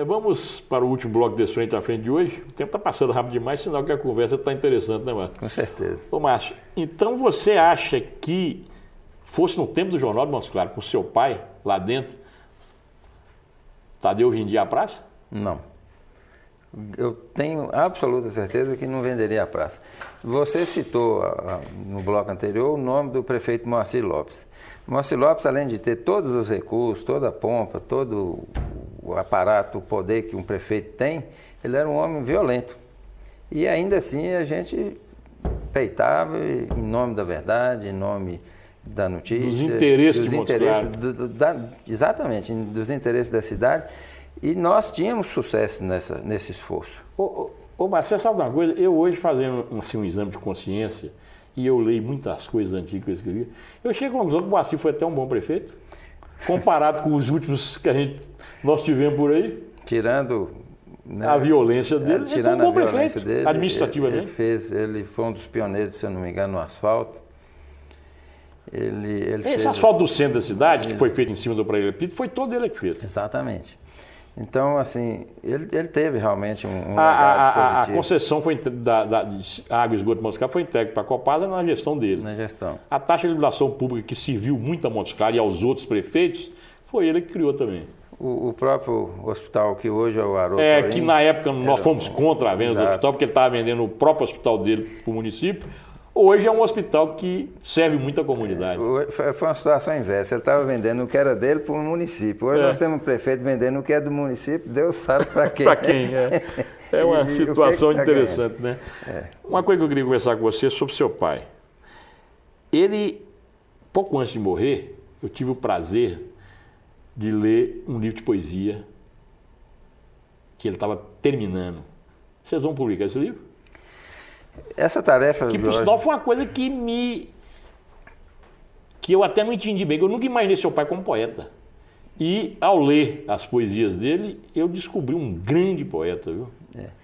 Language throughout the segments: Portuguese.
Vamos para o último bloco desse Frente a Frente de hoje. O tempo está passando rápido demais, sinal que a conversa está interessante, né, Márcio? Com certeza. Ô, Márcio, então você acha que fosse no tempo do Jornal de Montes Claros, com seu pai lá dentro, Tadeu vendia a praça? Não. Eu tenho absoluta certeza que não venderia a praça. Você citou no bloco anterior o nome do prefeito Moacir Lopes. Moacir Lopes, além de ter todos os recursos, toda a pompa, todo o aparato, o poder que um prefeito tem, ele era um homem violento. E ainda assim a gente peitava em nome da verdade, em nome da notícia. Dos interesses de Montes Claros. Exatamente, dos interesses da cidade. E nós tínhamos sucesso nesse esforço. Ô Marcelo, sabe uma coisa? Eu hoje fazendo um exame de consciência, e eu leio muitas coisas antigas que eu escrevi, eu chego à conclusão que o Moacir foi até um bom prefeito, comparado com os últimos que nós tivemos por aí. Tirando, né, a violência dele, tirando ele foi um bom a violência prefeito, dele, administrativamente. Ele foi um dos pioneiros, se eu não me engano, no asfalto. Esse asfalto do centro da cidade, que foi feito em cima do Paralelepípedo, foi todo ele que fez. Exatamente. Então, assim, ele teve realmente um legado A positivo. concessão foi da água e esgoto de Montes Claros foi entregue para a Copasa na gestão dele. Na gestão. A taxa de iluminação pública que serviu muito a Montes Claros e aos outros prefeitos, foi ele que criou também. O próprio hospital, que hoje é o Haroldo que na época nós fomos contra a venda do hospital, porque ele estava vendendo o próprio hospital dele para o município. Hoje é um hospital que serve muito a comunidade. Foi uma situação inversa. Ele estava vendendo o que era dele para o município. Hoje nós temos um prefeito vendendo o que é do município, Deus sabe para quem. Para quem, É uma situação interessante, né? Uma coisa que eu queria conversar com você é sobre seu pai. Ele, pouco antes de morrer, eu tive o prazer de ler um livro de poesia que ele estava terminando. Vocês vão publicar esse livro? Essa tarefa, que por sinal foi uma coisa que eu até não entendi bem, que eu nunca imaginei seu pai como poeta. E ao ler as poesias dele, eu descobri um grande poeta, viu?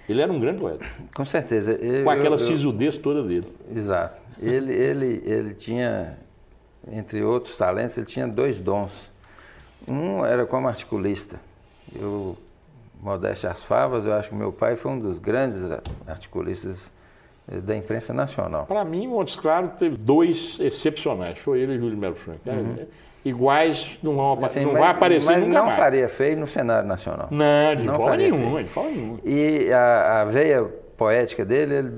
Ele era um grande poeta. Com certeza. Com aquela sisudez toda dele. Exato. Ele tinha, entre outros talentos, ele tinha dois dons. Um era como articulista. Modéstia às favas, eu acho que meu pai foi um dos grandes articulistas da imprensa nacional. Para mim, Montes Claros teve dois excepcionais, foi ele e Júlio Melo Franco. Iguais não vão aparecer, não vai aparecer mas nunca não mais. faria feio no cenário nacional. Não, de forma nenhuma. E a veia poética dele,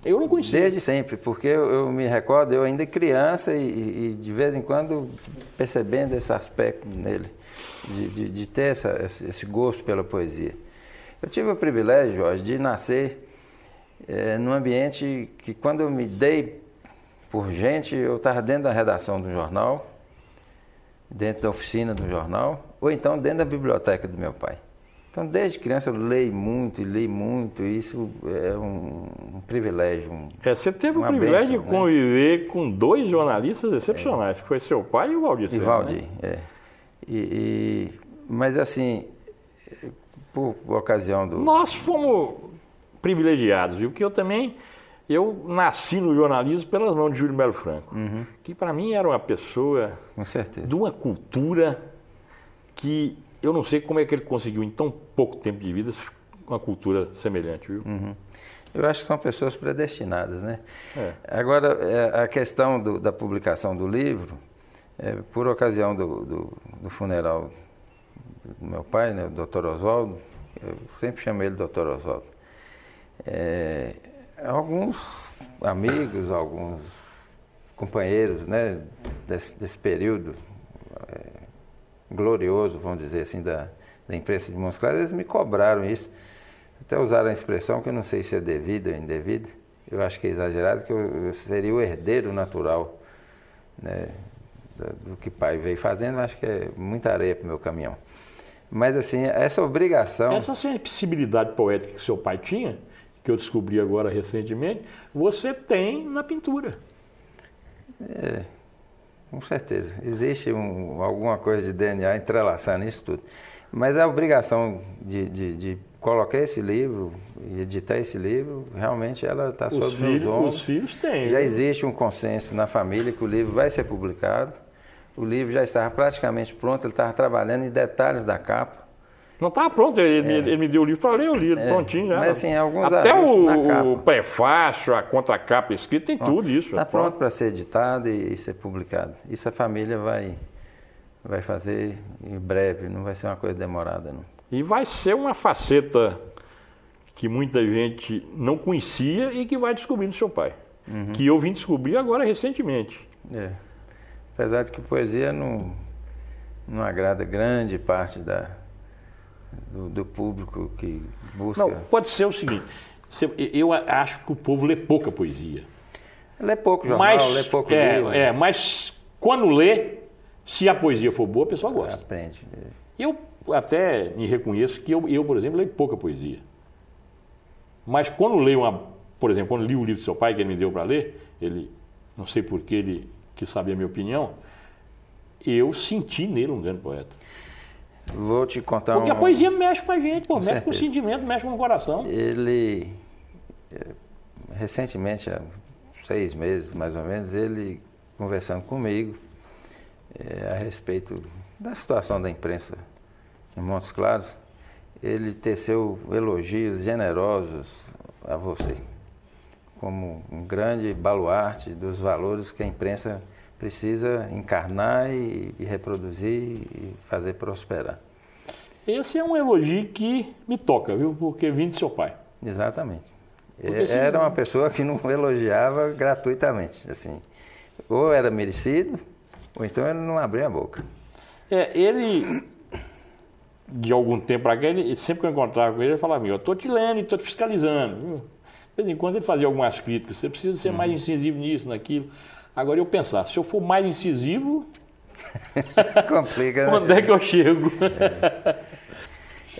eu não conhecia. Desde sempre, porque eu me recordo, eu ainda criança e de vez em quando percebendo esse aspecto nele, de ter esse gosto pela poesia. Eu tive o privilégio, Jorge, de nascer num ambiente que, quando eu me dei por gente, eu estava dentro da redação do jornal, dentro da oficina do jornal, ou então dentro da biblioteca do meu pai. Então, desde criança, eu leio muito, e isso é um privilégio. Você teve o privilégio de conviver com dois jornalistas excepcionais, que foi seu pai e o Valdir. E Valdir, mas assim, por ocasião do... Nós fomos privilegiados, viu? Porque eu nasci no jornalismo pelas mãos de Júlio Melo Franco, que para mim era uma pessoa com certeza, de uma cultura que eu não sei como é que ele conseguiu em tão pouco tempo de vida uma cultura semelhante, viu? Eu acho que são pessoas predestinadas, né? Agora, a questão da publicação do livro, por ocasião do funeral do meu pai, né, o Dr. Oswaldo, eu sempre chamei ele Dr. Oswaldo. Alguns amigos, alguns companheiros, né, desse período glorioso, vamos dizer assim, da imprensa de Montes Claros, eles me cobraram isso. Até usaram a expressão que eu não sei se é devida ou indevida, eu acho que é exagerado, que eu seria o herdeiro natural, né, do que pai veio fazendo. Acho que é muita areia para o meu caminhão. Mas assim, essa obrigação... Essa sensibilidade poética que seu pai tinha, que eu descobri agora recentemente, você tem na pintura. Com certeza. Existe alguma coisa de DNA entrelaçando isso tudo. Mas a obrigação de colocar esse livro e editar esse livro, realmente ela está sob meus ombros. Os filhos têm. Já existe um consenso na família que o livro vai ser publicado. O livro já estava praticamente pronto, ele estava trabalhando em detalhes da capa. Não estava pronto, ele me deu o livro para ler, eu li, prontinho já. Mas assim, alguns até o prefácio, a contracapa escrita, tem tudo isso. Está pronto para ser editado e ser publicado. Isso a família vai fazer em breve, não vai ser uma coisa demorada, não. E vai ser uma faceta que muita gente não conhecia e que vai descobrir no seu pai. Que eu vim descobrir agora recentemente. Apesar de que poesia não agrada grande parte do público que busca. Não, pode ser o seguinte, eu acho que o povo lê pouca poesia. Lê pouco jornal, lê pouco livro. Mas quando lê, se a poesia for boa, a pessoa gosta. Aprende. Eu até me reconheço que eu, por exemplo, leio pouca poesia. Mas quando leio por exemplo, quando li o livro do seu pai, que ele me deu para ler, não sei por que ele quis saber a minha opinião, eu senti nele um grande poeta. Vou te contar Porque a poesia mexe com a gente, mexe com o sentimento, mexe com o coração. Ele, recentemente, há 6 meses mais ou menos, ele conversando comigo a respeito da situação da imprensa em Montes Claros, ele teceu elogios generosos a você, como um grande baluarte dos valores que a imprensa precisa encarnar e reproduzir e fazer prosperar. Esse é um elogio que me toca, viu? Porque vim do seu pai. Exatamente. Era uma pessoa que não elogiava gratuitamente, assim. Ou era merecido, ou então ele não abria a boca. Ele, de algum tempo para cá, sempre que eu encontrava com ele, ele falava: eu estou te lendo e estou te fiscalizando. Viu? De vez em quando ele fazia algumas críticas, você precisa ser mais incisivo nisso, naquilo. Agora eu pensava, se eu for mais incisivo, complica, né? Onde é que eu chego?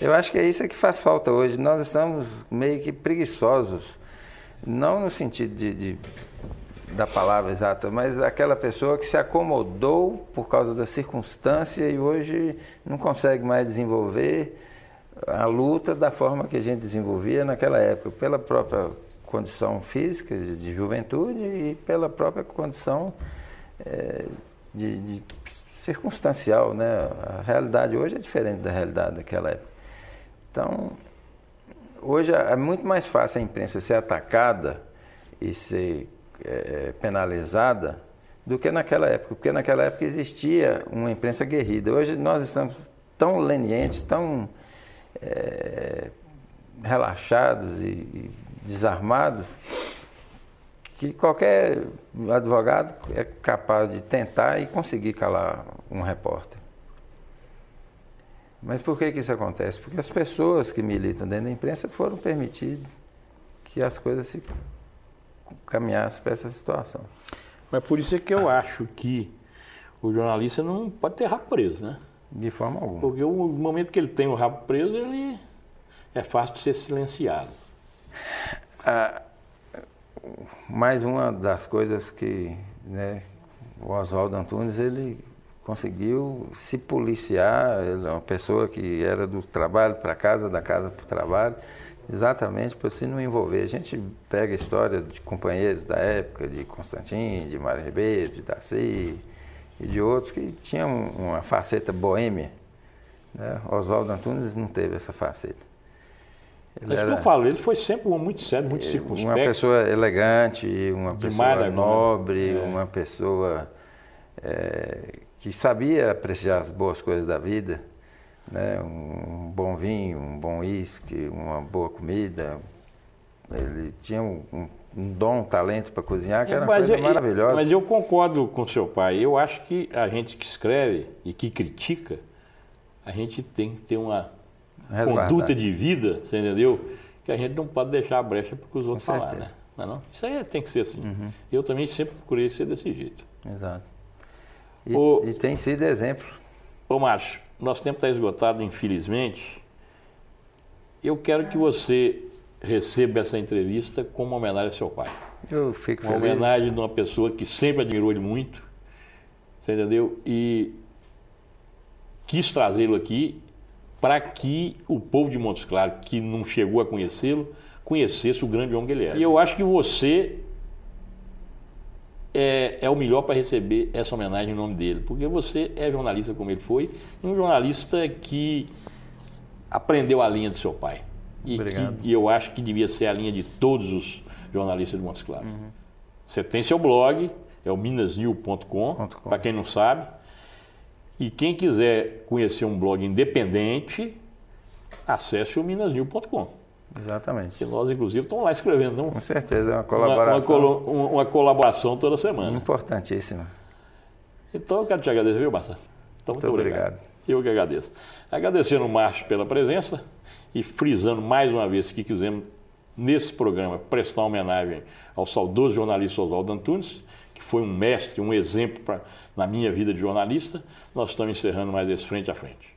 Eu acho que é isso que faz falta hoje. Nós estamos meio que preguiçosos, não no sentido da palavra exata, mas aquela pessoa que se acomodou por causa da circunstância e hoje não consegue mais desenvolver a luta da forma que a gente desenvolvia naquela época, pela própria condição física de juventude e pela própria condição de circunstancial, né? A realidade hoje é diferente da realidade daquela época. Então, hoje é muito mais fácil a imprensa ser atacada e ser penalizada do que naquela época, porque naquela época existia uma imprensa guerrida. Hoje nós estamos tão lenientes, tão relaxados e desarmados, que qualquer advogado é capaz de tentar e conseguir calar um repórter. Mas por que isso acontece? Porque as pessoas que militam dentro da imprensa foram permitidas que as coisas se caminhassem para essa situação. Mas por isso é que eu acho que o jornalista não pode ter rabo preso, né? De forma alguma. Porque o momento que ele tem o rabo preso, ele é fácil de ser silenciado. Mais uma das coisas que, né, o Oswaldo Antunes, ele conseguiu se policiar. Ele é uma pessoa que era do trabalho para casa, da casa para o trabalho, exatamente para se não envolver. A gente pega a história de companheiros da época, de Constantino, de Mário Ribeiro, de Darcy e de outros que tinham uma faceta boêmia, né? Oswaldo Antunes não teve essa faceta. É isso que eu falo, ele foi sempre um homem muito sério, muito circunspecto. Uma pessoa elegante, uma pessoa nobre, uma pessoa que sabia apreciar as boas coisas da vida, né? Um bom vinho, um bom uísque, uma boa comida. Ele tinha um dom, um talento para cozinhar, que era uma coisa maravilhosa. Mas eu concordo com seu pai. Eu acho que a gente que escreve e que critica, a gente tem que ter uma conduta de vida, você entendeu? Que a gente não pode deixar a brecha para os outros falarem, né? Não? Isso aí tem que ser assim. Eu também sempre procurei ser desse jeito. Exato. E tem sido exemplo. Ô Márcio, nosso tempo está esgotado, infelizmente. Eu quero que você receba essa entrevista como uma homenagem ao seu pai. Eu fico feliz. Uma homenagem de uma pessoa que sempre admirou ele muito, você entendeu? E quis trazê-lo aqui para que o povo de Montes Claros, que não chegou a conhecê-lo, conhecesse o grande homem que ele é. E eu acho que você é o melhor para receber essa homenagem em nome dele, porque você é jornalista como ele foi, e um jornalista que aprendeu a linha do seu pai. Obrigado. E eu acho que devia ser a linha de todos os jornalistas de Montes Claros. Você tem seu blog, é o minasnew.com, para quem não sabe. E quem quiser conhecer um blog independente, acesse o minasnew.com. Exatamente. E nós, inclusive, estamos lá escrevendo. Não? Com certeza, é uma colaboração. Uma colaboração toda semana. Importantíssima. Então, eu quero te agradecer, viu, Marcelo? Então, muito obrigado. Eu que agradeço. Agradecendo o Márcio pela presença e frisando mais uma vez que quisemos, nesse programa, prestar homenagem ao saudoso jornalista Oswaldo Antunes, que foi um mestre, um exemplo na minha vida de jornalista. Nós estamos encerrando mais esse Frente a Frente.